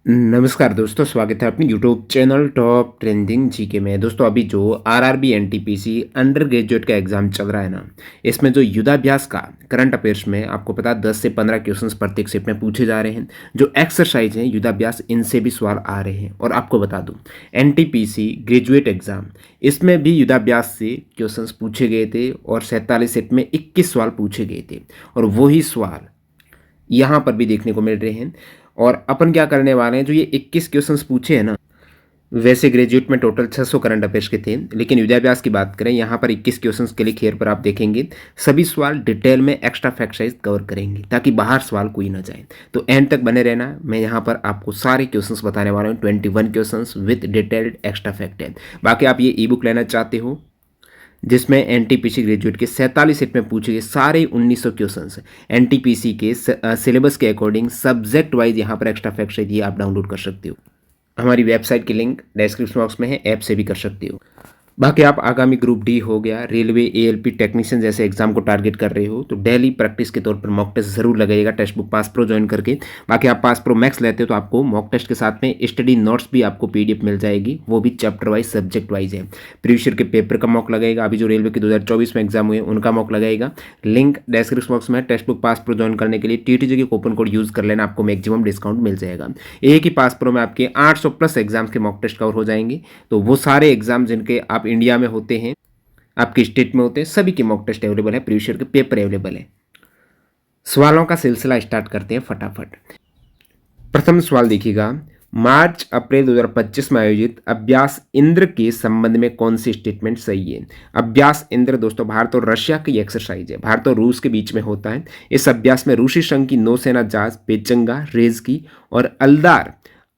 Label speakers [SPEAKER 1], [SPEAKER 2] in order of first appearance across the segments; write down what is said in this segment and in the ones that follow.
[SPEAKER 1] नमस्कार दोस्तों, स्वागत है अपनी YouTube channel top trending GK में। दोस्तों अभी जो आरआरबी एनटीपीसी अंडर ग्रेजुएट का एग्जाम चल रहा है ना, इसमें जो युद्धाभ्यास का करंट अफेयर्स में आपको पता 10 से 15 क्वेश्चंस प्रत्येक शिफ्ट में पूछे जा रहे हैं। जो एक्सरसाइज हैं युद्धाभ्यास, इनसे भी सवाल आ रहे हैं। और आपको बता दूं, एनटीपीसी ग्रेजुएट एग्जाम इसमें भी युद्धाभ्यास से क्वेश्चंस पूछे गए थे और 47 सेट में 21 सवाल पूछे गए थे। और वही सवाल यहाँ पर भी देखने को मिल रहे हैं। और अपन क्या करने वाले हैं, जो ये 21 क्वेश्चंस पूछे हैं ना, वैसे ग्रेजुएट में टोटल 600 करंट अफेयर्स के थे, लेकिन युद्धाभ्यास की बात करें यहाँ पर 21 क्वेश्चंस के लिए खेर पर आप देखेंगे सभी सवाल डिटेल में एक्स्ट्रा फैक्ट साइज कवर करेंगे ताकि बाहर सवाल कोई ना जाए। तो एंड तक बने रहना, मैं यहाँ पर आपको सारे क्वेश्चंस बताने वाला हूँ। 21 questions with detailed extra fact है। बाकी आप ये ई बुक लेना चाहते हो जिसमें एनटीपीसी ग्रेजुएट के 47 सेट में पूछे गए सारे 1900 क्वेश्चंस एनटीपीसी के सिलेबस के अकॉर्डिंग सब्जेक्ट वाइज यहाँ पर एक्स्ट्रा फैक्ट है, ये आप डाउनलोड कर सकते हो। हमारी वेबसाइट की लिंक डिस्क्रिप्शन बॉक्स में है, ऐप से भी कर सकते हो। बाकी आप आगामी ग्रुप डी हो गया, रेलवे, एएलपी टेक्नीशियन जैसे एग्जाम को टारगेट कर रहे हो तो डेली प्रैक्टिस के तौर पर मॉक टेस्ट जरूर लगाइएगा text book pass pro join करके। बाकी आप पास प्रो मैक्स लेते हो तो आपको मॉक टेस्ट के साथ में स्टडी नोट्स भी आपको पीडीएफ मिल जाएगी, वो भी चैप्टर वाइज सब्जेक्ट वाइज है। प्रीवियस ईयर के पेपर का मॉक लगेगा, अभी जो रेलवे के 2024 में एग्जाम हुए उनका मॉक लगेगा। लिंक डिस्क्रिप्शन बॉक्स में। Text book pass pro join करने के लिए टीटीजी के कूपन कोड यूज कर लेना, आपको मैक्सिमम डिस्काउंट मिल जाएगा। एक ही पास प्रो में आपके 800 प्लस एग्जाम्स के मॉक टेस्ट कवर हो जाएंगे। तो वो सारे एग्जाम जिनके आप इंडिया में होते हैं, आपके स्टेट में होते हैं, सभी के मॉक टेस्ट अवेलेबल है, प्रीवियस ईयर के पेपर अवेलेबल है। सवालों का सिलसिला स्टार्ट करते हैं फटाफट। प्रथम सवाल देखिएगा, मार्च अप्रैल 2025 में आयोजित अभ्यास इंद्र के संबंध में कौन सी स्टेटमेंट सही है। अभ्यास इंद्र दोस्तों भारत और रशिया की एक्सरसाइज है, भारत और रूस के बीच में होता है। इस अभ्यास में रूसी संघ की नौसेना जहाज पेचंगा, रेजकी और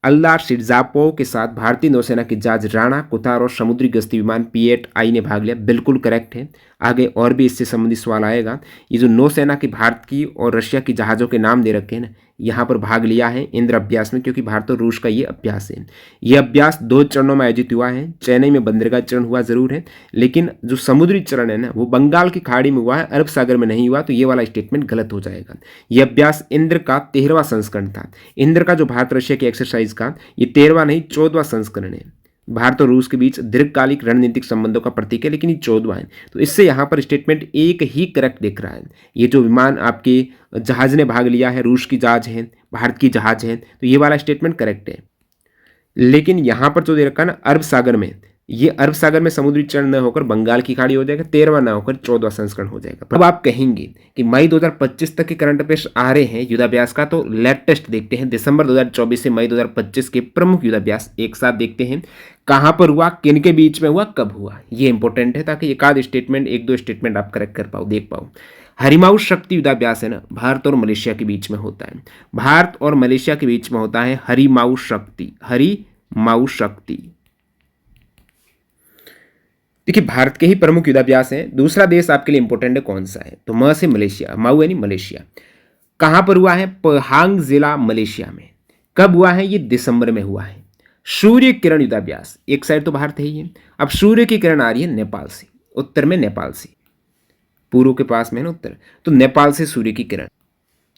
[SPEAKER 1] अल्दार शिरजापोव के साथ भारतीय नौसेना के जहाज राणा, कुतार और समुद्री गश्ती विमान P-8I ने भाग लिया। बिल्कुल करेक्ट है। आगे और भी इससे संबंधित सवाल आएगा। ये जो नौसेना की भारत की और रशिया की जहाज़ों के नाम दे रखे हैं ना, यहाँ पर भाग लिया है इंद्र अभ्यास में, क्योंकि भारत और रूस का ये अभ्यास है। ये अभ्यास 2 चरणों में आयोजित हुआ है। चेन्नई में बंदरगाह चरण हुआ जरूर है, लेकिन जो समुद्री चरण है ना, वो बंगाल की खाड़ी में हुआ है, अरब सागर में नहीं हुआ। तो ये वाला स्टेटमेंट गलत हो जाएगा। ये अभ्यास इंद्र का 13वां संस्करण था। इंद्र का जो भारत रशिया की एक्सरसाइज का ये 13वां नहीं 14वां संस्करण है। भारत और रूस के बीच दीर्घकालिक रणनीतिक संबंधों का प्रतीक है, लेकिन ये 14वां है। तो इससे यहाँ पर स्टेटमेंट एक ही करेक्ट दिख रहा है। ये जो विमान आपके जहाज ने भाग लिया है, रूस की जहाज है, भारत की जहाज है, तो ये वाला स्टेटमेंट करेक्ट है। लेकिन यहाँ पर जो दे रखा है ना अरब सागर में, ये अरब सागर में समुद्री चरण न होकर बंगाल की खाड़ी हो जाएगा, 13वां ना होकर 14वां संस्करण हो जाएगा। अब आप कहेंगे कि मई 2025 तक के करंट अफेयर्स आ रहे हैं युद्धाभ्यास का, तो लेटेस्ट देखते हैं। दिसंबर 2024 से मई 2025 के प्रमुख युद्धाभ्यास एक साथ देखते हैं। कहाँ पर हुआ, किन के बीच में हुआ, कब हुआ, ये इंपॉर्टेंट है, ताकि एक आध स्टेटमेंट, एक दो स्टेटमेंट आप करेक्ट कर पाओ, देख पाओ। हरिमाऊ शक्ति युद्धाभ्यास है ना, भारत और मलेशिया के बीच में होता है। भारत और मलेशिया के बीच में होता है हरिमाऊ शक्ति। देखिए, भारत के ही प्रमुख युद्धाभ्यास हैं। दूसरा देश आपके लिए इंपॉर्टेंट है, कौन सा है, तो म से मलेशिया, माऊ यानी मलेशिया। कहां पर हुआ है, पहांग जिला मलेशिया में। कब हुआ है, ये दिसंबर में हुआ है। सूर्य किरण युद्धाभ्यास, एक साइड तो भारत है ही है, अब सूर्य की किरण आ रही है नेपाल से, उत्तर में नेपाल से, पूर्व के पास में है ना उत्तर, तो नेपाल से सूर्य की किरण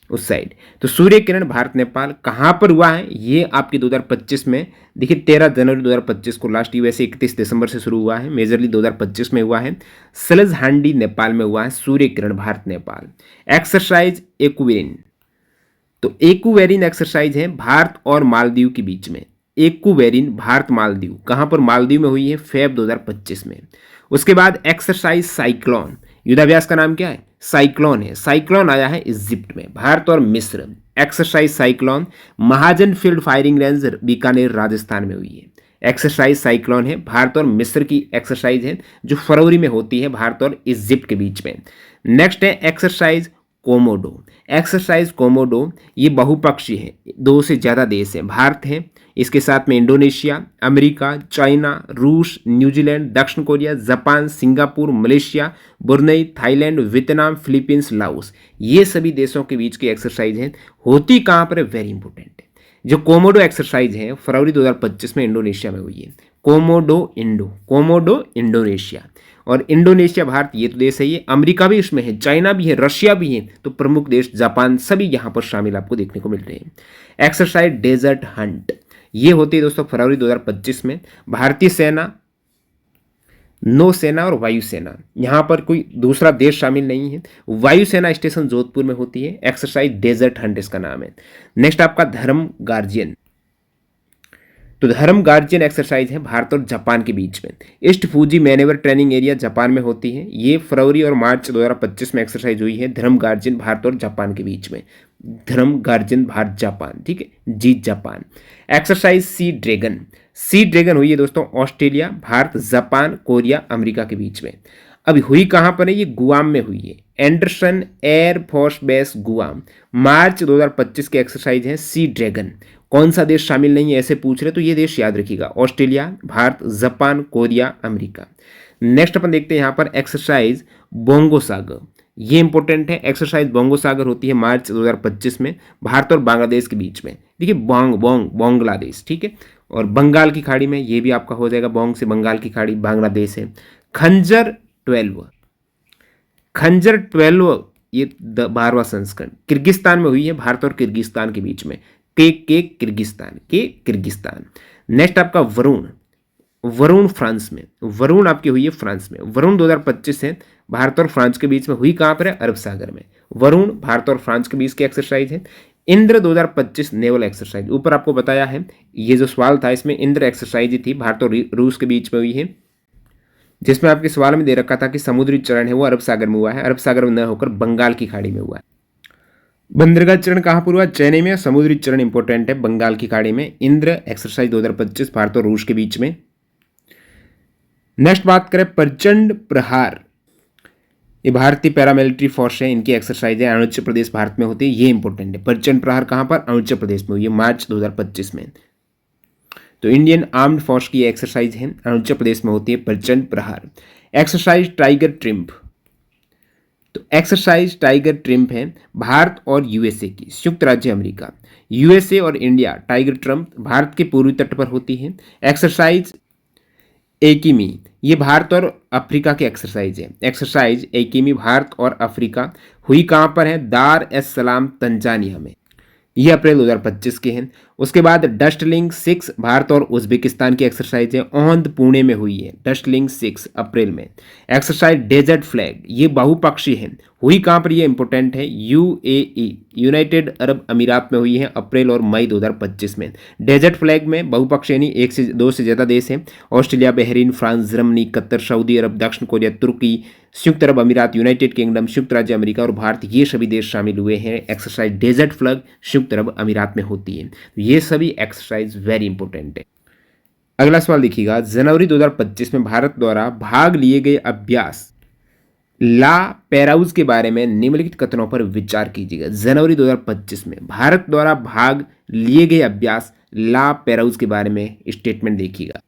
[SPEAKER 1] उस साइड। तो सूर्य किरण भारत नेपाल कहाँ पर हुआ है, ये आपके 2025 में देखिए 13 जनवरी 2025 को लास्ट, वैसे 31 दिसंबर से शुरू हुआ है, मेजरली 2025 में हुआ है। सलज हांडी नेपाल में हुआ है सूर्य किरण भारत नेपाल। एक्सरसाइज एक्वेरिन, तो एक्वेरिन एक्सरसाइज है भारत और मालदीव के बीच में। एक्वेरिन भारत मालदीव, कहाँ पर, मालदीव में हुई है फेब 2025 में। उसके बाद एक्सरसाइज साइक्लोन, युद्धाभ्यास का नाम क्या है, साइक्लोन है। साइक्लोन आया है इजिप्ट में, भारत और मिस्र। Exercise cyclone Mahajan field firing range Bikaner Rajasthan में हुई है। एक्सरसाइज साइक्लोन है भारत और मिस्र की एक्सरसाइज है, जो फरवरी में होती है भारत और इजिप्ट के बीच में। नेक्स्ट है एक्सरसाइज कोमोडो। एक्सरसाइज कोमोडो ये बहुपक्षीय है, 2 से ज़्यादा देश हैं, भारत है, इसके साथ में इंडोनेशिया, अमेरिका, चाइना, रूस, न्यूजीलैंड, दक्षिण Korea, Japan, Singapore, Malaysia, Brunei, Thailand, Vietnam, Philippines, Laos, ये सभी देशों के बीच की एक्सरसाइज है। होती कहाँ पर है, वेरी इंपॉर्टेंट है। जो कोमोडो एक्सरसाइज है फरवरी 2025 में इंडोनेशिया में हुई है। कोमोडो इंडोनेशिया, और इंडोनेशिया भारत ये तो देश है, ये अमेरिका भी इसमें है, चाइना भी है, रशिया भी है, तो प्रमुख देश जापान, सभी यहाँ पर शामिल आपको देखने को मिल रहे हैं। एक्सरसाइज डेजर्ट हंट, ये होती है दोस्तों फरवरी 2025 में। भारतीय सेना, नौसेना और वायुसेना, यहाँ पर कोई दूसरा देश शामिल नहीं है। वायुसेना स्टेशन जोधपुर में होती है। एक्सरसाइज डेजर्ट हंट इसका नाम है। नेक्स्ट आपका धर्म गार्जियन। तो धर्म गार्जियन एक्सरसाइज है भारत और जापान के बीच में। East Fuji manoeuvre training area Japan में होती है। ये फरवरी और मार्च 2025 में एक्सरसाइज हुई है धर्म गार्जियन भारत और जापान के बीच में। धर्म गार्जियन भारत जापान, ठीक है, जीत Japan. Exercise sea dragon. Sea dragon हुई है दोस्तों Australia, Bharat, Japan, Korea, America के बीच में। अभी हुई कहाँ पर है? ये गुआम में हुई है, Anderson air force base Guam. March 2025 के एक्सरसाइज है सी ड्रैगन। कौन सा देश शामिल नहीं है ऐसे पूछ रहे तो ये देश याद रखिएगा, Australia, Bharat, Japan, Korea, America. Next अपन देखते हैं यहाँ पर एक्सरसाइज बोंगो सागर। ये इंपॉर्टेंट है। एक्सरसाइज बोंगो सागर होती है मार्च 2025 में भारत और बांग्लादेश के बीच में। देखिए बांग्लादेश, ठीक है, और बंगाल की खाड़ी में, ये भी आपका हो जाएगा, बोंग से बंगाल की खाड़ी, बांग्लादेश है। खंजर 12, खंजर 12 ये 12वां संस्करण किर्गिस्तान में हुई है, भारत और किर्गिस्तान के बीच में। किर्गिस्तान। नेक्स्ट आपका वरुण। वरुण फ्रांस में, वरुण आपकी हुई है फ्रांस में। वरुण 2025 है भारत और फ्रांस के बीच में। हुई कहाँ पर है? अरब सागर में। वरुण भारत और फ्रांस के बीच की एक्सरसाइज है। इंद्र 2025 नेवल एक्सरसाइज, ऊपर आपको बताया है, ये जो सवाल था इसमें इंद्र एक्सरसाइज ही थी, भारत और रूस के बीच में हुई है, जिसमें आपके सवाल में दे रखा था कि समुद्री चरण है वो अरब सागर में हुआ है, अरब सागर में न होकर बंगाल की खाड़ी में हुआ है। बंदरगाह चरण कहाँ पर हुआ? चेन्नई में। समुद्री चरण इंपॉर्टेंट है बंगाल की खाड़ी में। इंद्र एक्सरसाइज 2025 भारत और रूस के बीच में। नेक्स्ट बात करें प्रचंड प्रहार, ये भारतीय पैरामिलिट्री फोर्स है, इनकी एक्सरसाइज है, अरुणाचल प्रदेश भारत में होती है। ये इंपॉर्टेंट है। प्रचंड प्रहार कहाँ पर? अरुणाचल प्रदेश में हुई है मार्च 2025 में। तो इंडियन आर्म्ड फोर्स की एक्सरसाइज है, अरुणाचल प्रदेश में होती है प्रचंड प्रहार। Exercise tiger triumph. तो एक्सरसाइज टाइगर ट्रिम्प है भारत और यूएसए की, संयुक्त राज्य अमेरिका। यूएसए और इंडिया टाइगर ट्रिम्प भारत के पूर्वी तट पर होती है। एक्सरसाइज एकीमी, ये भारत और अफ्रीका की एक्सरसाइज है। एक्सरसाइज एकीमी भारत और अफ्रीका। हुई कहाँ पर है? दार एस सलाम तंजानिया में। ये अप्रैल 2025 के हैं। उसके बाद डस्टलिंग 6 भारत और उज्बेकिस्तान की एक्सरसाइज है, ओहंद पुणे में हुई है। डस्टलिंग 6 अप्रैल में। एक्सरसाइज डेजर्ट फ्लैग, ये बहुपक्षीय है। हुई कहाँ पर? ये इंपॉर्टेंट है, यूएई, यूनाइटेड अरब अमीरात में हुई है, अप्रैल और मई 2025 में। डेजर्ट फ्लैग में बहुपक्षीय यानी 1 से 2 से ज़्यादा देश हैं, Australia, Bahrain, France, Germany, Qatar, सऊदी अरब, दक्षिण कोरिया, तुर्की, संयुक्त अरब अमीरात, यूनाइटेड किंगडम, संयुक्त राज्य अमेरिका और भारत, ये सभी देश शामिल हुए हैं। एक्सरसाइज डेजर्ट फ्लैग संयुक्त अरब अमीरात में होती है। ये सभी एक्सरसाइज वेरी इंपॉर्टेंट है। अगला सवाल देखिएगा, जनवरी 2025 में भारत द्वारा भाग लिए गए अभ्यास ला पेराउज के बारे में निम्नलिखित कथनों पर विचार कीजिएगा। जनवरी 2025 में भारत द्वारा भाग लिए गए अभ्यास ला पेराउज के बारे में स्टेटमेंट देखिएगा।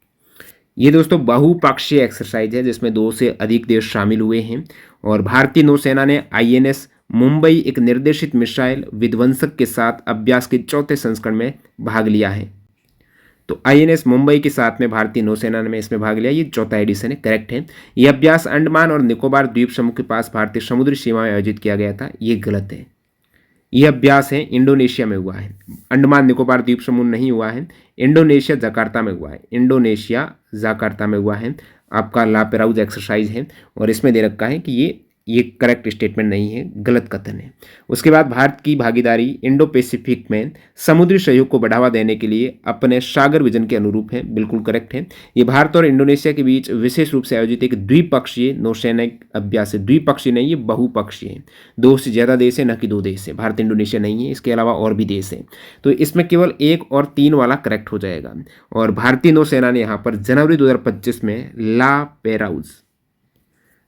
[SPEAKER 1] ये दोस्तों बहुपक्षीय एक्सरसाइज है जिसमें 2 से अधिक देश शामिल हुए हैं और भारतीय नौसेना ने आईएनएस मुंबई एक निर्देशित मिसाइल विध्वंसक के साथ अभ्यास के 4थे संस्करण में भाग लिया है। तो आईएनएस मुंबई के साथ में भारतीय नौसेना ने इसमें भाग लिया, ये 4था एडिशन है, करेक्ट है। यह अभ्यास अंडमान और निकोबार द्वीप समूह के पास भारतीय समुद्री सीमा में आयोजित किया गया था, ये गलत है। यह अभ्यास है इंडोनेशिया में हुआ है, अंडमान निकोबार द्वीप समूह नहीं हुआ है, इंडोनेशिया जकार्ता में हुआ है, इंडोनेशिया जकार्ता में हुआ है। आपका ला पेराउज एक्सरसाइज है और इसमें दे रखा है कि ये करेक्ट स्टेटमेंट नहीं है, गलत कथन है। उसके बाद भारत की भागीदारी इंडो पैसिफिक में समुद्री सहयोग को बढ़ावा देने के लिए अपने सागर विजन के अनुरूप है, बिल्कुल करेक्ट है। ये भारत और इंडोनेशिया के बीच विशेष रूप से आयोजित एक द्विपक्षीय नौसैनिक अभ्यास है। द्विपक्षीय नहीं, ये बहुपक्षीय है, 2 से ज़्यादा देश है, न कि 2 देश है। भारत इंडोनेशिया नहीं है, इसके अलावा और भी देश हैं। तो इसमें केवल 1 और 3 वाला करेक्ट हो जाएगा। और भारतीय नौसेना ने यहाँ पर जनवरी 2025 में ला पेराउज,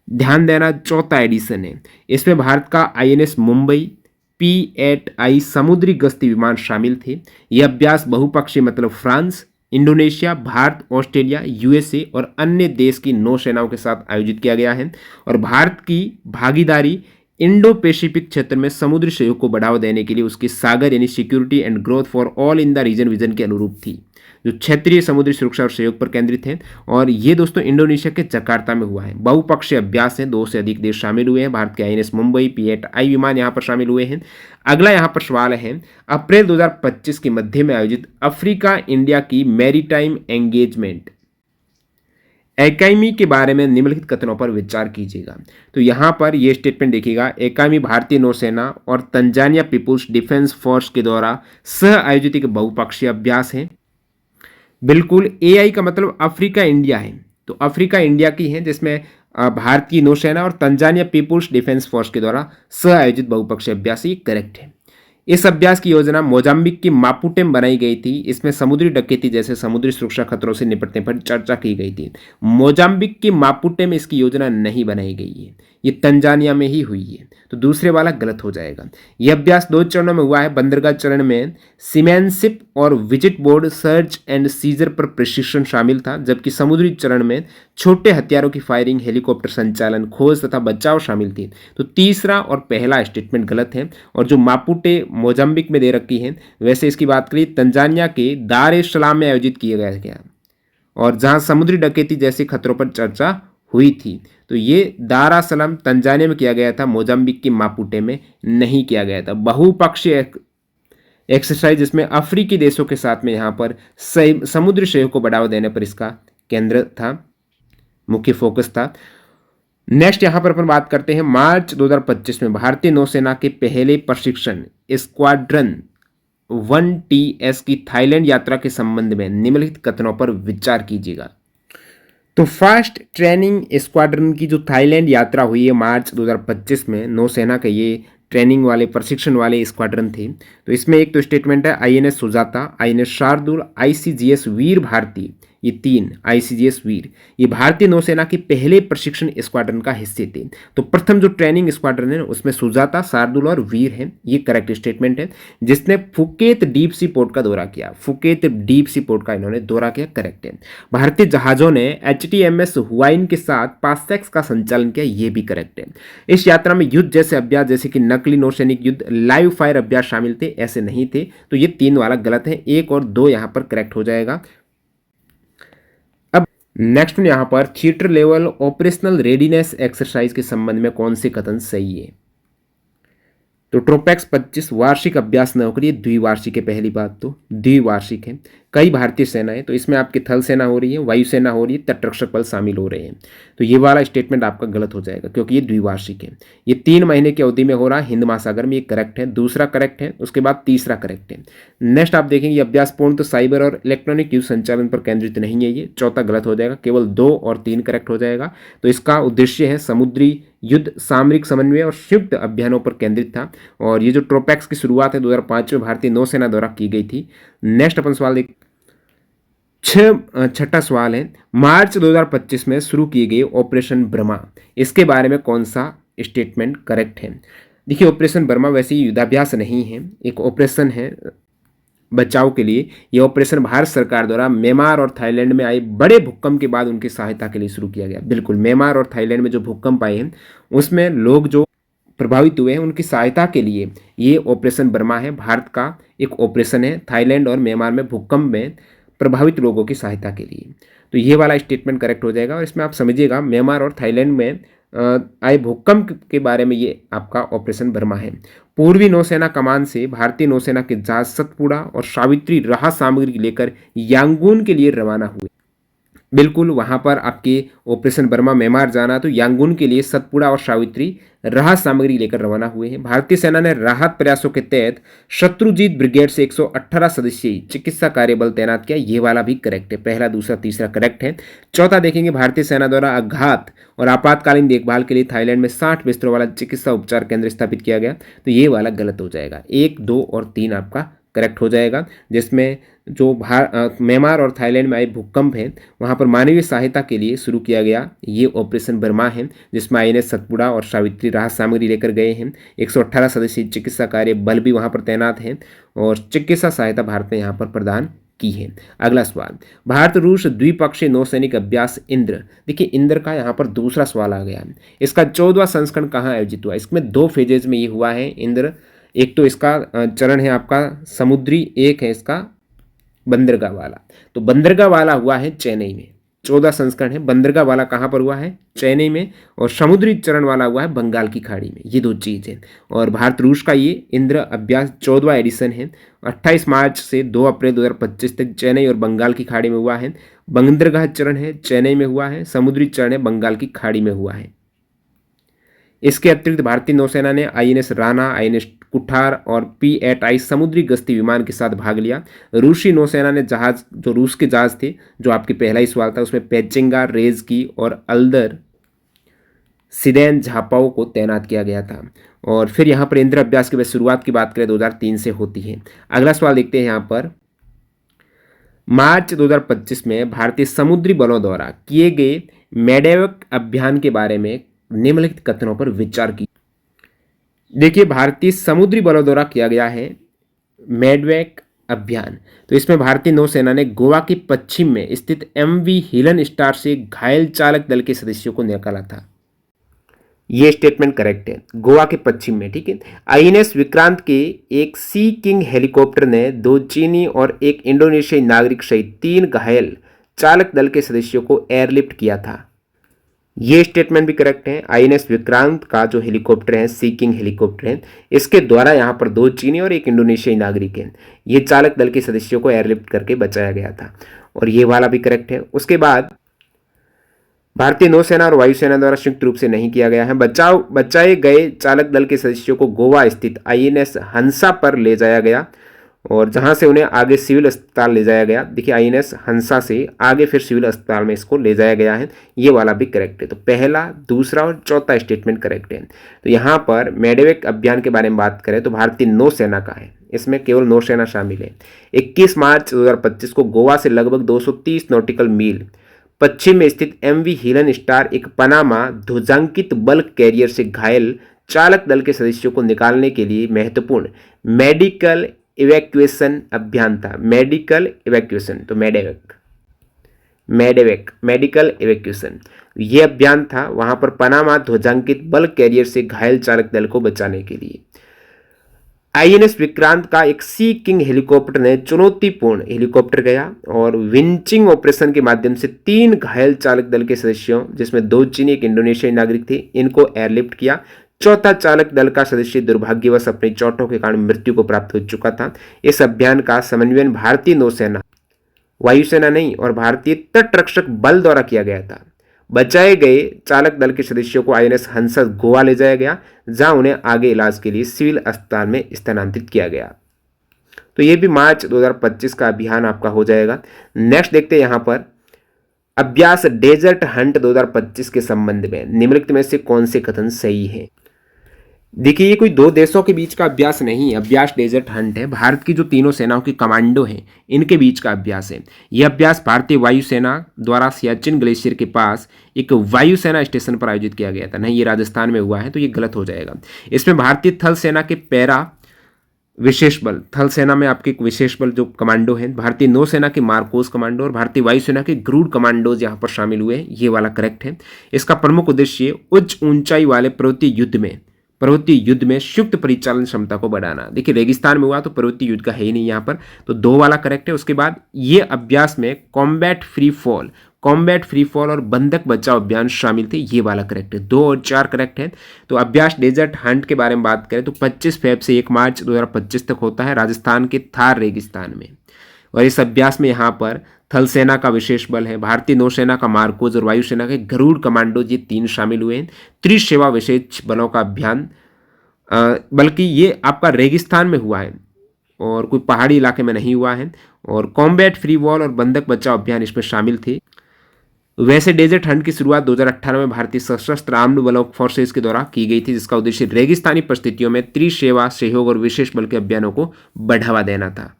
[SPEAKER 1] ध्यान देना 4था एडिशन है, इसमें भारत का आईएनएस मुंबई P-8I समुद्री गश्ती विमान शामिल थे। यह अभ्यास बहुपक्षीय मतलब France, Indonesia, Bharat, Australia, USA और अन्य देश की नौसेनाओं के साथ आयोजित किया गया है और भारत की भागीदारी इंडो पैसिफिक क्षेत्र में समुद्री सहयोग को बढ़ावा देने के लिए उसकी सागर यानी security and growth for all in the region vision के अनुरूप थी, जो क्षेत्रीय समुद्री सुरक्षा और सहयोग पर केंद्रित है। और ये दोस्तों इंडोनेशिया के जकार्ता में हुआ है। बहुपक्षीय अभ्यास है, 2 से अधिक देश शामिल हुए हैं। भारत के आईएनएस मुंबई, P-8I विमान यहाँ पर शामिल हुए हैं। अगला यहाँ पर सवाल है, अप्रैल 2025 के मध्य में आयोजित अफ्रीका इंडिया की मैरीटाइम एंगेजमेंट एकाइमी के बारे में निम्नलिखित कथनों पर विचार कीजिएगा। तो यहाँ पर ये स्टेटमेंट देखिएगा, एकाइमी भारतीय नौसेना और तंजानिया पीपुल्स डिफेंस फोर्स के द्वारा सह आयोजित एक बहुपक्षीय अभ्यास है। बिल्कुल, AI का मतलब अफ्रीका इंडिया है, तो अफ्रीका इंडिया की है, जिसमें भारतीय नौसेना और तंजानिया पीपुल्स डिफेंस फोर्स के द्वारा सह आयोजित बहुपक्षीय अभ्यास, ये करेक्ट है। इस अभ्यास की योजना मोजाम्बिक की मापुटे में बनाई गई थी। इसमें समुद्री डकैती जैसे समुद्री सुरक्षा खतरों से निपटने पर चर्चा की गई थी। मोजाम्बिक की मापुटे में इसकी योजना नहीं बनाई गई है, ये तंजानिया में ही हुई है, तो दूसरे वाला गलत हो जाएगा। यह अभ्यास 2 चरणों में हुआ है। बंदरगाह चरण में सीमैनशिप और visit board search and seizure पर प्रशिक्षण शामिल था, जबकि समुद्री चरण में छोटे हथियारों की फायरिंग, हेलीकॉप्टर संचालन, खोज तथा बचाव शामिल थी। तो तीसरा और पहला स्टेटमेंट गलत है। और जो मापुटे मोजाम्बिक में दे रखी है, वैसे इसकी बात करिए तंजानिया के दार ए सलाम में आयोजित किया गया और जहां समुद्री डकैती जैसे खतरों पर चर्चा हुई थी। तो ये दार सलाम तंजानिया में किया गया था, मोजाम्बिक के मापुटे में नहीं किया गया था। बहुपक्षीय एक्सरसाइज जिसमें अफ्रीकी देशों के साथ में यहाँ पर समुद्री सहयोग को बढ़ावा देने पर इसका केंद्र था, मुख्य फोकस था। नेक्स्ट यहाँ पर अपन बात करते हैं, मार्च 2025 में भारतीय नौसेना के पहले प्रशिक्षण स्क्वाड्रन 1TS की थाईलैंड यात्रा के संबंध में निम्नलिखित कथनों पर विचार कीजिएगा। तो फर्स्ट ट्रेनिंग स्क्वाड्रन की जो थाईलैंड यात्रा हुई है मार्च 2025 में, नौसेना के ये ट्रेनिंग वाले प्रशिक्षण वाले स्क्वाड्रन थे। तो इसमें एक तो स्टेटमेंट है INS Sujata, INS Shardul, ICGS वीर भारती, ये 3 ICGS वीर, ये भारतीय नौसेना के पहले प्रशिक्षण स्क्वाड्रन का हिस्से थे। तो प्रथम जो ट्रेनिंग स्क्वाड्रन है उसमें सुजाता, शार्दुल और वीर है, ये करेक्ट स्टेटमेंट है। जिसने फुकेत डीप सी पोर्ट का दौरा किया, फुकेत डीप सी पोर्ट का इन्होंने दौरा किया, करेक्ट है। भारतीय जहाजों ने HTMS हुआइन के साथ पासेक्स का संचालन किया, ये भी करेक्ट है। इस यात्रा में युद्ध जैसे अभ्यास जैसे कि नकली नौसैनिक युद्ध, लाइव फायर अभ्यास शामिल थे, ऐसे नहीं थे। तो ये 3 वाला गलत है, 1 और 2 यहाँ पर करेक्ट हो जाएगा। नेक्स्ट यहाँ पर theatre level operational readiness exercise के संबंध में कौन से कथन सही है। तो ट्रोपैक्स 25 वार्षिक अभ्यास न होकर ये द्विवार्षिक है। पहली बात तो द्विवार्षिक है। कई भारतीय सेनाएं, तो इसमें आपकी थल सेना हो रही है, वायुसेना हो रही है, तटरक्षक बल शामिल हो रहे हैं। तो ये वाला स्टेटमेंट आपका गलत हो जाएगा क्योंकि ये द्विवार्षिक है। ये 3 महीने की अवधि में हो रहा है हिंद महासागर में, ये करेक्ट है। दूसरा करेक्ट है, उसके बाद तीसरा करेक्ट है। नेक्स्ट आप देखेंगे अभ्यास पूर्ण तो साइबर और इलेक्ट्रॉनिक युद्ध संचालन पर केंद्रित नहीं है, ये चौथा गलत हो जाएगा। केवल 2 और 3 करेक्ट हो जाएगा। तो इसका उद्देश्य है समुद्री युद्ध, सामरिक समन्वय और संयुक्त अभियानों पर केंद्रित था। और ये जो ट्रोपैक्स की शुरुआत है 2005 में भारतीय नौसेना द्वारा की गई थी। नेक्स्ट अपन सवाल देख, छठा सवाल है, मार्च 2025 में शुरू किए गए ऑपरेशन ब्रह्मा, इसके बारे में कौन सा स्टेटमेंट करेक्ट है। देखिए ऑपरेशन ब्रह्मा वैसे ही युद्धाभ्यास नहीं है, एक ऑपरेशन है बचाव के लिए। यह ऑपरेशन भारत सरकार द्वारा म्यांमार और थाईलैंड में आए बड़े भूकंप के बाद उनकी सहायता के लिए शुरू किया गया। बिल्कुल, म्यांमार और थाईलैंड में जो भूकंप आए हैं उसमें लोग जो प्रभावित हुए हैं उनकी सहायता के लिए ये ऑपरेशन ब्रह्मा है, भारत का एक ऑपरेशन है थाईलैंड और म्यांमार में भूकंप में प्रभावित लोगों की सहायता के लिए। तो ये वाला स्टेटमेंट करेक्ट हो जाएगा। और इसमें आप समझिएगा म्यांमार और थाईलैंड में आए भूकंप के बारे में ये आपका ऑपरेशन ब्रह्मा है। पूर्वी नौसेना कमान से भारतीय नौसेना के जहाज सतपुड़ा और सावित्री राहत सामग्री लेकर यांगून के लिए रवाना हुए। बिल्कुल, वहाँ पर आपके ऑपरेशन बर्मा म्यांमार जाना, तो यांगून के लिए सतपुड़ा और सावित्री राहत सामग्री लेकर रवाना हुए हैं। भारतीय सेना ने राहत प्रयासों के तहत शत्रुजीत ब्रिगेड से 118 सदस्यीय चिकित्सा कार्यबल तैनात किया, ये वाला भी करेक्ट है। पहला, दूसरा, तीसरा करेक्ट है। चौथा देखेंगे, भारतीय सेना द्वारा आघात और आपातकालीन देखभाल के लिए थाईलैंड में 60 बिस्तरों वाला चिकित्सा उपचार केंद्र स्थापित किया गया, तो ये वाला गलत हो जाएगा। 1, 2 और 3 आपका करेक्ट हो जाएगा। जिसमें जो म्यांमार और थाईलैंड में आए भूकंप हैं वहाँ पर मानवीय सहायता के लिए शुरू किया गया ये ऑपरेशन बर्मा है, जिसमें INS सतपुड़ा और सावित्री राहत सामग्री लेकर गए हैं। 118 सदस्यीय चिकित्सा कार्य बल भी वहाँ पर तैनात हैं और चिकित्सा सहायता भारत ने यहाँ पर प्रदान की है। अगला सवाल, भारत रूस द्विपक्षीय नौसैनिक अभ्यास इंद्र, देखिए इंद्र का यहाँ पर दूसरा सवाल आ गया। इसका 14वां संस्करण कहाँ आयोजित हुआ? इसमें 2 फेजेज में ये हुआ है इंद्र। एक तो इसका चरण है आपका समुद्री, एक है इसका बंदरगाह वाला। तो बंदरगाह वाला हुआ है चेन्नई में, 14 संस्करण है। बंदरगाह वाला कहाँ पर हुआ है? चेन्नई में। और समुद्री चरण वाला हुआ है बंगाल की खाड़ी में। ये 2 चीज़ है। और भारत रूस का ये इंद्र अभ्यास 14वां एडिशन है। 28 मार्च से 2 अप्रैल 2025 तक चेन्नई और बंगाल की खाड़ी में हुआ है। बंदरगाह चरण है चेन्नई में हुआ है, समुद्री चरण है बंगाल की खाड़ी में हुआ है। इसके अतिरिक्त भारतीय नौसेना ने INS राणा, INS कुठार और P-8I समुद्री गश्ती विमान के साथ भाग लिया। रूसी नौसेना ने जहाज, जो रूस के जहाज थे, जो आपके पहला ही सवाल था, उसमें पेचेंगा, रेजकी और अल्दर सिडेन झापाओ को तैनात किया गया था। और फिर यहाँ पर इंद्र अभ्यास की शुरुआत की बात करें 2003 से होती है। अगला सवाल देखते हैं यहाँ पर, मार्च 2025 में भारतीय समुद्री बलों द्वारा किए गए मेडेवक अभियान के बारे में निम्नलिखित कथनों पर विचार की। देखिए, भारतीय समुद्री बलों द्वारा किया गया है मेडवेक अभियान। तो इसमें भारतीय नौसेना ने गोवा के पश्चिम में स्थित MV हिलन स्टार से घायल चालक दल के सदस्यों को निकाला था। ये स्टेटमेंट करेक्ट है, गोवा के पश्चिम में। ठीक है। INS विक्रांत के एक सी किंग हेलीकॉप्टर ने 2 चीनी और 1 इंडोनेशियाई नागरिक सहित 3 घायल चालक दल के सदस्यों को एयरलिफ्ट किया था। ये स्टेटमेंट भी करेक्ट है। INS विक्रांत का जो हेलीकॉप्टर है, सी किंग हेलीकॉप्टर है, इसके द्वारा यहाँ पर 2 चीनी और 1 इंडोनेशियाई नागरिक हैं। ये चालक दल के सदस्यों को एयरलिफ्ट करके बचाया गया था, और ये वाला भी करेक्ट है। उसके बाद भारतीय नौसेना और वायुसेना द्वारा संयुक्त रूप से नहीं किया गया है। बचाए गए चालक दल के सदस्यों को गोवा स्थित INS हंसा पर ले जाया गया, और जहां से उन्हें आगे सिविल अस्पताल ले जाया गया। देखिए, INS हंसा से आगे फिर सिविल अस्पताल में इसको ले जाया गया है। ये वाला भी करेक्ट है। तो पहला, दूसरा और चौथा स्टेटमेंट करेक्ट है। तो यहाँ पर मेडेवेक अभियान के बारे में बात करें तो भारतीय नौसेना का है, इसमें केवल नौसेना शामिल है। 21 मार्च 2025 को गोवा से लगभग 230 नॉटिकल मील पश्चिम में स्थित MV हिलन स्टार एक पनामा ध्वजांकित बल्क कैरियर से घायल चालक दल के सदस्यों को निकालने के लिए महत्वपूर्ण मेडिकल इवैक्यूएशन अभियान था। मेडिकल इवैक्यूएशन, तो मेडेवेक मेडिकल इवैक्यूएशन, ये अभियान था वहां पर पनामा ध्वजांकित बल्क कैरियर से घायल चालक दल को बचाने के लिए। INS विक्रांत का एक सी किंग हेलीकॉप्टर ने चुनौतीपूर्ण हेलीकॉप्टर गया और विंचिंग ऑपरेशन के माध्यम से 3 घायल चालक दल के सदस्यों, जिसमें 2 चीनी 1 इंडोनेशियाई नागरिक थे, इनको एयरलिफ्ट किया। चौथा चालक दल का सदस्य दुर्भाग्यवश अपनी चोटों के कारण मृत्यु को प्राप्त हो चुका था। इस अभियान का समन्वयन भारतीय नौसेना, वायुसेना नहीं, और भारतीय तटरक्षक बल द्वारा किया गया था। बचाए गए चालक दल के सदस्यों को INS हंसा गोवा ले जाया गया, जहां उन्हें आगे इलाज के लिए सिविल अस्पताल में स्थानांतरित किया गया। तो ये भी मार्च 2025 का अभियान आपका हो जाएगा। नेक्स्ट देखते हैं यहाँ पर, अभ्यास डेजर्ट हंट 2025 के संबंध में निम्नलिखित में से कौन से कथन सही है? देखिए, ये कोई 2 देशों के बीच का अभ्यास नहीं है। अभ्यास डेजर्ट हंट है, भारत की जो तीनों सेनाओं की कमांडो हैं, इनके बीच का अभ्यास है। यह अभ्यास भारतीय वायुसेना द्वारा सियाचिन ग्लेशियर के पास एक वायुसेना स्टेशन पर आयोजित किया गया था। नहीं, ये राजस्थान में हुआ है, तो ये गलत हो जाएगा। इसमें भारतीय थल सेना के पैरा विशेष बल, थल सेना में आपके एक विशेष बल जो कमांडो हैं, भारतीय नौसेना के मार्कोस कमांडो और भारतीय वायुसेना के गरुड़ कमांडोज यहाँ पर शामिल हुए हैं। ये वाला करेक्ट है। इसका प्रमुख उद्देश्य उच्च ऊंचाई वाले पर्वतीय युद्ध में संयुक्त परिचालन क्षमता को बढ़ाना। देखिए, रेगिस्तान में हुआ तो पर्वतीय युद्ध का है ही नहीं यहाँ पर, तो 2 वाला करेक्ट है। उसके बाद ये अभ्यास में कॉम्बैट फ्री फॉल और बंधक बचाव अभियान शामिल थे। ये वाला करेक्ट है। 2 और 4 करेक्ट है। तो अभ्यास डेजर्ट हंट के बारे में बात करें तो 25 फरवरी से 1 मार्च 2025 तक होता है राजस्थान के थार रेगिस्तान में। और इस अभ्यास में यहाँ पर थल सेना का विशेष बल है, भारतीय नौसेना का मार्कोज और वायुसेना के गरुड़ कमांडो, ये 3 शामिल हुए हैं। त्रिसेवा विशेष बलों का अभियान, बल्कि ये आपका रेगिस्तान में हुआ है और कोई पहाड़ी इलाके में नहीं हुआ है। और कॉम्बैट फ्री वॉल और बंधक बचाव अभियान इसमें शामिल थे। वैसे डेजर्ट हंट की शुरुआत 2018 में भारतीय सशस्त्र आर्म्ड बलों फोर्सेज के द्वारा की गई थी, जिसका उद्देश्य रेगिस्तानी परिस्थितियों में त्रिसेवा सहयोग और विशेष बल के अभियानों को बढ़ावा देना था।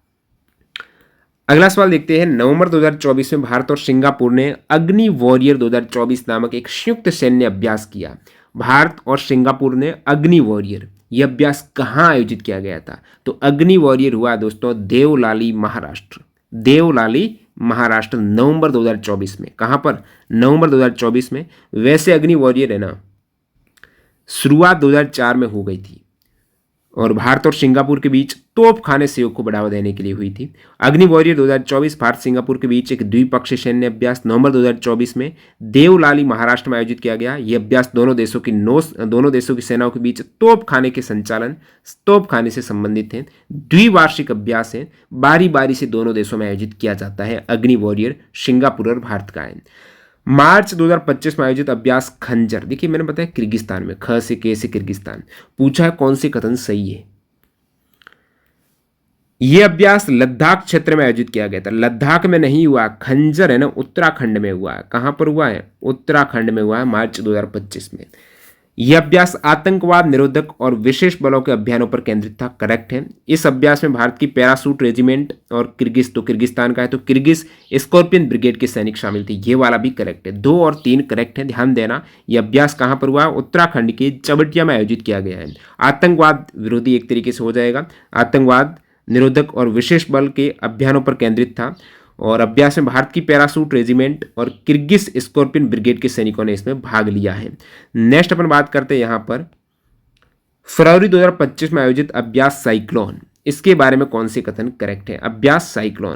[SPEAKER 1] अगला सवाल देखते हैं, नवंबर 2024 में भारत और सिंगापुर ने अग्नि वॉरियर 2024 नामक एक संयुक्त सैन्य अभ्यास किया। भारत और सिंगापुर ने अग्नि वॉरियर, यह अभ्यास कहाँ आयोजित किया गया था? तो अग्नि वॉरियर हुआ दोस्तों देवलाली, महाराष्ट्र। देवलाली महाराष्ट्र, नवंबर 2024 में। कहाँ पर? नवंबर 2024 में। वैसे अग्नि वॉरियर है ना, शुरुआत 2004 में हो गई थी और भारत और सिंगापुर के बीच तोप खाने सहयोग को बढ़ावा देने के लिए हुई थी। अग्नि वॉरियर 2024 भारत सिंगापुर के बीच एक द्विपक्षीय सैन्य अभ्यास नवंबर 2024 में देवलाली महाराष्ट्र में आयोजित किया गया। यह अभ्यास दोनों देशों की सेनाओं के बीच तोप खाने के संचालन, तोप खाने से संबंधित है। द्विवार्षिक अभ्यास है, बारी बारी से दोनों देशों में आयोजित किया जाता है। अग्नि वॉरियर सिंगापुर और भारत का है। मार्च 2025 में आयोजित अभ्यास खंजर, देखिए मैंने बताया किर्गिस्तान में, ख से के से किर्गिस्तान। पूछा है कौन सी कथन सही है। यह अभ्यास लद्दाख क्षेत्र में आयोजित किया गया था। लद्दाख में नहीं हुआ, खंजर है ना उत्तराखंड में हुआ है। कहां पर हुआ है? उत्तराखंड में हुआ है, मार्च 2025 में। यह अभ्यास आतंकवाद निरोधक और विशेष बलों के अभियानों पर केंद्रित था। करेक्ट है। इस अभ्यास में भारत की पैरासूट रेजिमेंट और किर्गिस्तान का है तो किर्गिज स्कॉर्पियन ब्रिगेड के सैनिक शामिल थे। ये वाला भी करेक्ट है। 2 और 3 करेक्ट है, ध्यान देना। यह अभ्यास कहां पर हुआ? उत्तराखंड के चवटिया में आयोजित किया गया है। आतंकवाद विरोधी एक तरीके से हो जाएगा, आतंकवाद निरोधक और विशेष बल के अभियानों पर केंद्रित था और अभ्यास में भारत की पैरासूट रेजिमेंट और किर्गिज स्कॉर्पियन ब्रिगेड के सैनिकों ने इसमें भाग लिया है। नेक्स्ट अपन बात करते हैं यहां पर फरवरी 2025 में आयोजित अभ्यास साइक्लोन, इसके बारे में कौन सी कथन करेक्ट है? अभ्यास साइक्लोन,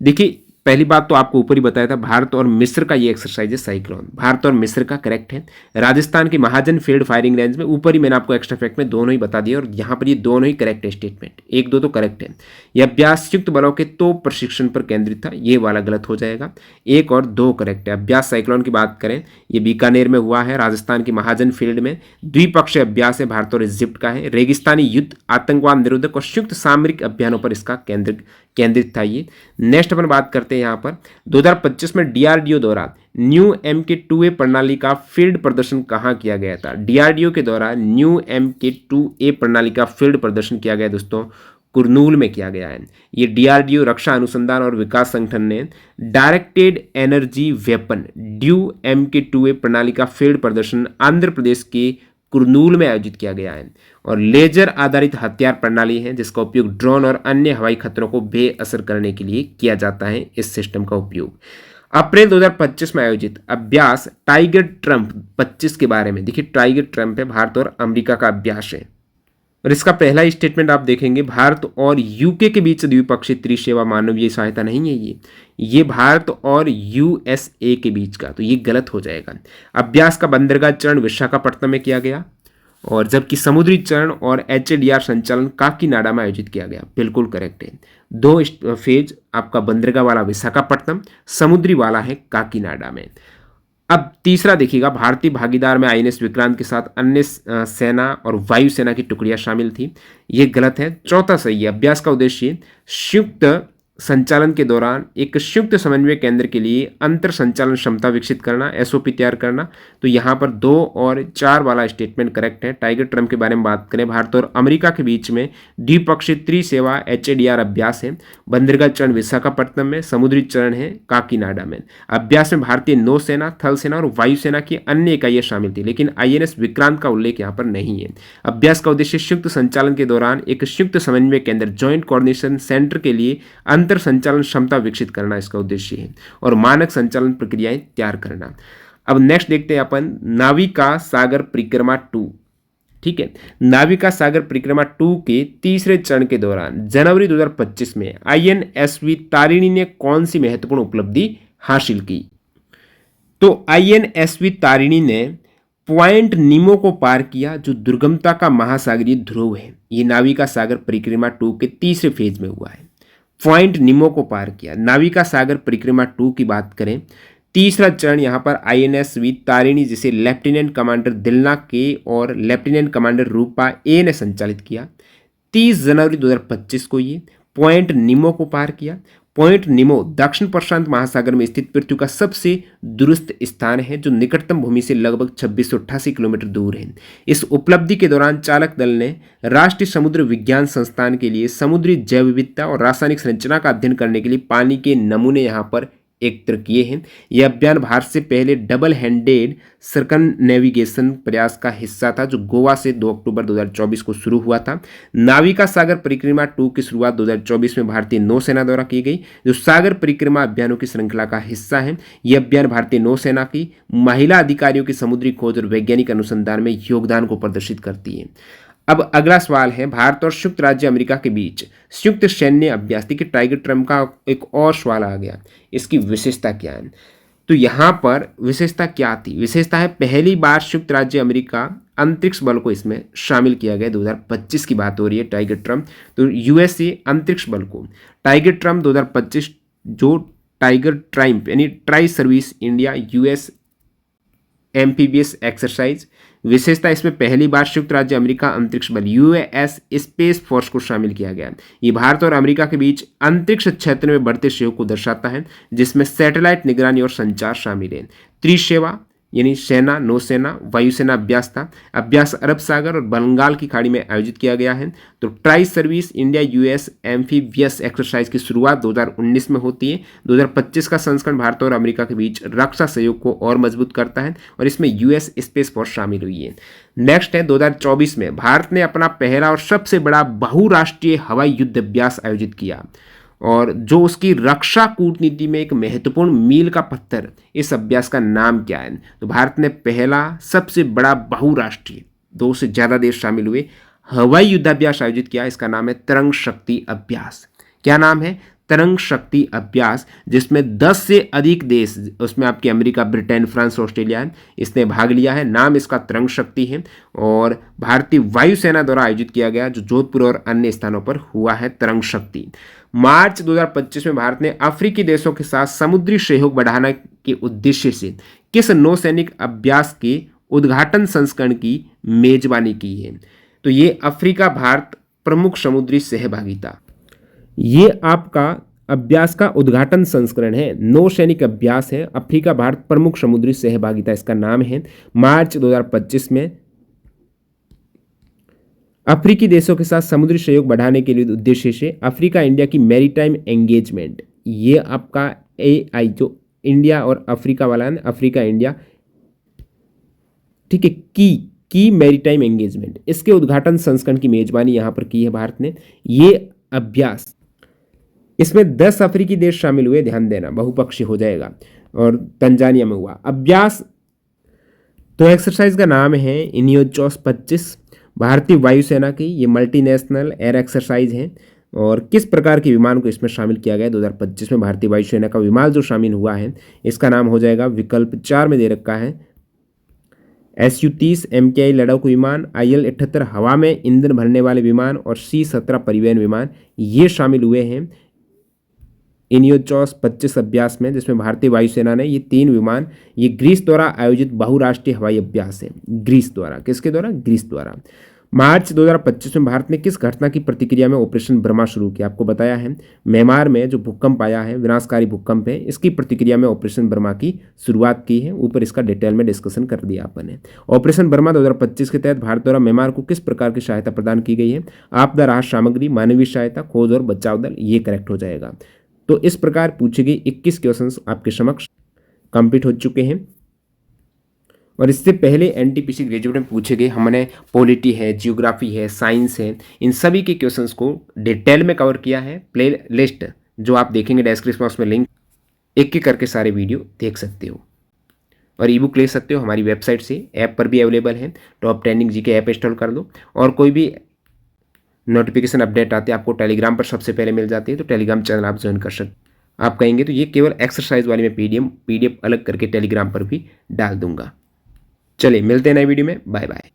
[SPEAKER 1] देखिए पहली बात तो आपको ऊपर ही बताया था, भारत और मिस्र का ये एक्सरसाइज है साइक्लोन, भारत और मिस्र का करेक्ट है। राजस्थान के महाजन फील्ड फायरिंग रेंज में, ऊपर ही मैंने आपको एक्स्ट्रा फैक्ट में दोनों ही बता दिए और यहाँ पर ये दोनों ही करेक्ट है स्टेटमेंट, 1 2 तो करेक्ट है। यह अभ्यास संयुक्त बलों के तोप प्रशिक्षण पर केंद्रित था, ये वाला गलत हो जाएगा। 1 और 2 करेक्ट है। अभ्यास साइक्लोन की बात करें, ये बीकानेर में हुआ है, राजस्थान के महाजन फील्ड में। द्विपक्षीय अभ्यास है, भारत और इजिप्ट का है। रेगिस्तानी युद्ध, आतंकवाद निरोधक और संयुक्त सामरिक अभियानों पर इसका केंद्रित था ये। नेक्स्ट अपन बात करते हैं यहाँ पर 2025 में डीआरडीओ द्वारा न्यू MK2A प्रणाली का फील्ड प्रदर्शन कहाँ किया गया था? डीआरडीओ के द्वारा न्यू MK2A प्रणाली का फील्ड प्रदर्शन किया गया दोस्तों, कुरनूल में किया गया है। ये डीआरडीओ रक्षा अनुसंधान और विकास संगठन ने directed energy weapon due MK2A प्रणाली का फील्ड प्रदर्शन आंध्र प्रदेश के कुरनूल में आयोजित किया गया है और लेजर आधारित हथियार प्रणाली है जिसका उपयोग ड्रोन और अन्य हवाई खतरों को बेअसर करने के लिए किया जाता है। इस सिस्टम का उपयोग अप्रैल 2025 में आयोजित अभ्यास टाइगर ट्रंप 25 के बारे में, देखिए टाइगर ट्रंप है, भारत और अमेरिका का अभ्यास है और इसका पहला स्टेटमेंट आप देखेंगे, भारत और यूके के बीच द्विपक्षीय त्रिसेवा मानवीय सहायता नहीं है ये भारत और USA के बीच का, तो ये गलत हो जाएगा। अभ्यास का बंदरगाह चरण विशाखापट्टनम में किया गया और जबकि समुद्री चरण और HADR संचालन काकीनाडा में आयोजित किया गया, बिल्कुल करेक्ट है। 2 फेज आपका बंदरगाह वाला विशाखापट्टनम, समुद्री वाला है काकीनाडा में। अब तीसरा देखिएगा, भारतीय भागीदार में INS विक्रांत के साथ अन्य सेना और वायुसेना की टुकड़ियां शामिल थी, ये गलत है। चौथा सही है। अभ्यास का उद्देश्य संयुक्त संचालन के दौरान एक संयुक्त समन्वय केंद्र के लिए अंतर संचालन क्षमता विकसित करना, SOP तैयार करना, तो यहाँ पर 2 और 4 वाला स्टेटमेंट करेक्ट है। टाइगर ट्रंप के बारे में बात करें, भारत और अमेरिका के बीच में द्विपक्षीय त्रिसेवा HADR अभ्यास है, बंदरगाह चरण विशाखापट्टनम में, समुद्री चरण है काकीनाडा में। अभ्यास में भारतीय नौसेना, थल सेना और वायुसेना की अन्य इकाइयां शामिल थी लेकिन INS विक्रांत का उल्लेख यहाँ पर नहीं है। अभ्यास का उद्देश्य संयुक्त संचालन के दौरान एक संयुक्त समन्वय केंद्र ज्वाइंट कोऑर्डिनेशन सेंटर के लिए अंतर संचालन क्षमता विकसित करना इसका उद्देश्य है और मानक संचालन प्रक्रियाएं तैयार करना। अब नेक्स्ट देखते हैं अपन नाविका सागर परिक्रमा 2, ठीक है। नाविका सागर परिक्रमा 2 के तीसरे चरण के दौरान जनवरी 2025 में INSV तारिणी ने कौन सी महत्वपूर्ण उपलब्धि हासिल की? तो INSV तारिणी ने पॉइंट नीमो को पार किया जो दुर्गमता का महासागरीय ध्रुव है। ये नाविका सागर परिक्रमा 2 के तीसरे फेज में हुआ है, पॉइंट नीमो को पार किया। नाविका सागर परिक्रमा 2 की बात करें, तीसरा चरण यहाँ पर INSV तारिणी जिसे लेफ्टिनेंट कमांडर दिलनाग के और लेफ्टिनेंट कमांडर रूपा A ने संचालित किया। 30 जनवरी 2025 को ये पॉइंट नीमो को पार किया। पॉइंट नीमो दक्षिण प्रशांत महासागर में स्थित पृथ्वी का सबसे दूरस्थ स्थान है जो निकटतम भूमि से लगभग 2688 किलोमीटर दूर है। इस उपलब्धि के दौरान चालक दल ने राष्ट्रीय समुद्र विज्ञान संस्थान के लिए समुद्री जैव विविधता और रासायनिक संरचना का अध्ययन करने के लिए पानी के नमूने यहाँ पर किए हैं। यह अभियान भारत से पहले डबल हैंडेड सर्कमनेविगेशन प्रयास का हिस्सा था जो गोवा से 2 अक्टूबर 2024 को शुरू हुआ था। नाविका सागर परिक्रमा 2 की शुरुआत 2024 में भारतीय नौसेना द्वारा की गई, जो सागर परिक्रमा अभियानों की श्रृंखला का हिस्सा है। यह अभियान भारतीय नौसेना की महिला अधिकारियों की समुद्री खोज और वैज्ञानिक अनुसंधान में योगदान को प्रदर्शित करती है। अब अगला सवाल है, भारत और संयुक्त राज्य अमेरिका के बीच संयुक्त सैन्य अभ्यास। देखिए टाइगर ट्रम्प का एक और सवाल आ गया, इसकी विशेषता क्या है? तो यहाँ पर विशेषता क्या थी? विशेषता है पहली बार संयुक्त राज्य अमेरिका अंतरिक्ष बल को इसमें शामिल किया गया। 2025 की बात हो रही है टाइगर ट्रम्प। तो यूएसए अंतरिक्ष बल को टाइगर ट्रम्प 2025 जो टाइगर ट्राइम्प यानी tri service India US amphibious exercise. विशेषता इसमें पहली बार संयुक्त राज्य अमेरिका अंतरिक्ष बल यूएस स्पेस फोर्स को शामिल किया गया। ये भारत और अमेरिका के बीच अंतरिक्ष क्षेत्र में बढ़ते सहयोग को दर्शाता है, जिसमें सैटेलाइट निगरानी और संचार शामिल है। त्रिसेवा यानी सेना, नौसेना, वायुसेना अभ्यास था। अभ्यास अरब सागर और बंगाल की खाड़ी में आयोजित किया गया है। तो tri service India US amphibious exercise की शुरुआत 2019 में होती है। 2025 का संस्करण भारत और अमेरिका के बीच रक्षा सहयोग को और मजबूत करता है और इसमें यूएस स्पेस फोर्स शामिल हुई है। नेक्स्ट है 2024 में भारत ने अपना पहला और सबसे बड़ा बहुराष्ट्रीय हवाई युद्ध अभ्यास आयोजित किया और जो उसकी रक्षा कूटनीति में एक महत्वपूर्ण मील का पत्थर, इस अभ्यास का नाम क्या है? तो भारत ने पहला सबसे बड़ा बहुराष्ट्रीय 2 से ज़्यादा देश शामिल हुए हवाई युद्धाभ्यास आयोजित किया। इसका नाम है तरंग शक्ति अभ्यास। क्या नाम है? तरंग शक्ति अभ्यास, जिसमें 10 से अधिक देश, उसमें आपके अमेरिका, ब्रिटेन, फ्रांस, ऑस्ट्रेलिया है, इसने भाग लिया है। नाम इसका तरंग शक्ति है और भारतीय वायुसेना द्वारा आयोजित किया गया, जो जोधपुर और अन्य स्थानों पर हुआ है तरंग शक्ति। मार्च 2025 में भारत ने अफ्रीकी देशों के साथ समुद्री सहयोग बढ़ाने के उद्देश्य से किस नौसैनिक अभ्यास के उद्घाटन संस्करण की मेजबानी की है? तो ये अफ्रीका भारत प्रमुख समुद्री सहभागिता, ये आपका अभ्यास का उद्घाटन संस्करण है, नौसैनिक अभ्यास है, अफ्रीका भारत प्रमुख समुद्री सहभागिता इसका नाम है। मार्च 2025 में अफ्रीकी देशों के साथ समुद्री सहयोग बढ़ाने के लिए उद्देश्य से अफ्रीका इंडिया की मैरीटाइम एंगेजमेंट, ये आपका AI जो इंडिया और अफ्रीका वाला है, अफ्रीका इंडिया, ठीक है, की मैरीटाइम एंगेजमेंट, इसके उद्घाटन संस्करण की मेजबानी यहां पर की है भारत ने। ये अभ्यास, इसमें 10 अफ्रीकी देश शामिल हुए, ध्यान देना, बहुपक्षीय हो जाएगा, और तंजानिया में हुआ अभ्यास। तो एक्सरसाइज का नाम है इनियोचोस 25, भारतीय वायुसेना की ये मल्टीनेशनल एयर एक्सरसाइज है। और किस प्रकार के विमान को इसमें शामिल किया गया? 2025 में भारतीय वायुसेना का विमान जो शामिल हुआ है, इसका नाम हो जाएगा, विकल्प 4 में दे रखा है, Su-30 MKI लड़ाकू विमान, IL-78 हवा में ईंधन भरने वाले विमान और C-17 परिवहन विमान, ये शामिल हुए हैं इनियोचोस 25 अभ्यास में, जिसमें भारतीय वायुसेना ने ये 3 विमान, ये ग्रीस द्वारा आयोजित बहुराष्ट्रीय हवाई अभ्यास है। ग्रीस द्वारा, किसके द्वारा? ग्रीस द्वारा। मार्च 2025 में भारत ने किस घटना की प्रतिक्रिया में ऑपरेशन बर्मा शुरू किया? आपको बताया है, म्यांमार में जो भूकंप आया है, विनाशकारी भूकंप है, इसकी प्रतिक्रिया में ऑपरेशन बर्मा की शुरुआत की है। ऊपर इसका डिटेल में डिस्कशन कर दिया अपन ने। ऑपरेशन बर्मा 2025 के तहत भारत द्वारा म्यांमार को किस प्रकार की सहायता प्रदान की गई है? आपदा राहत सामग्री, मानवीय सहायता, खोज और बचाव दल, ये करेक्ट हो जाएगा। तो इस प्रकार पूछे गए 21 क्वेश्चंस आपके समक्ष कंप्लीट हो चुके हैं। और इससे पहले एनटीपीसी ग्रेजुएट में पूछे गए, हमने पॉलिटी है, जियोग्राफी है, साइंस है, इन सभी के क्वेश्चंस को डिटेल में कवर किया है। प्ले लिस्ट जो आप देखेंगे डिस्क्रिप्शन बॉक्स में, लिंक एक एक करके सारे वीडियो देख सकते हो और ई बुक ले सकते हो हमारी वेबसाइट से। ऐप पर भी अवेलेबल है, top trending GK app install कर लो। और कोई भी नोटिफिकेशन अपडेट आते हैं आपको टेलीग्राम पर सबसे पहले मिल जाती है, तो टेलीग्राम चैनल आप ज्वाइन कर सकते। आप कहेंगे तो ये केवल एक्सरसाइज वाली मैं पीडीएफ अलग करके टेलीग्राम पर भी डाल दूंगा। चलिए मिलते हैं नए वीडियो में, बाय बाय।